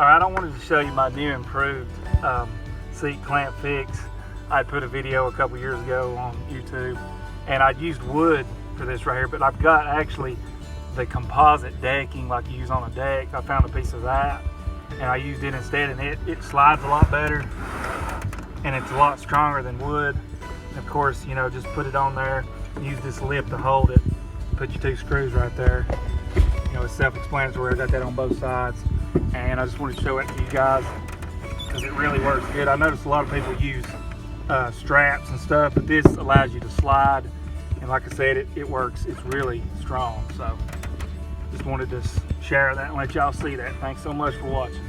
Alright, I wanted to show you my new improved seat clamp fix. I put a video a couple years ago on YouTube, and I'd used wood for this right here, but I've got actually the composite decking like you use on a deck. I found a piece of that, and I used it instead, and it slides a lot better, and it's a lot stronger than wood. And of course, you know, just put it on there, use this lip to hold it, put your 2 screws right there. You know, it's self-explanatory. I got that on both sides, and I just wanted to show it to you guys because it really works good. I noticed a lot of people use straps and stuff, but this allows you to slide, and like I said, it works. It's really strong. So just wanted to share that and let y'all see that. Thanks so much for watching.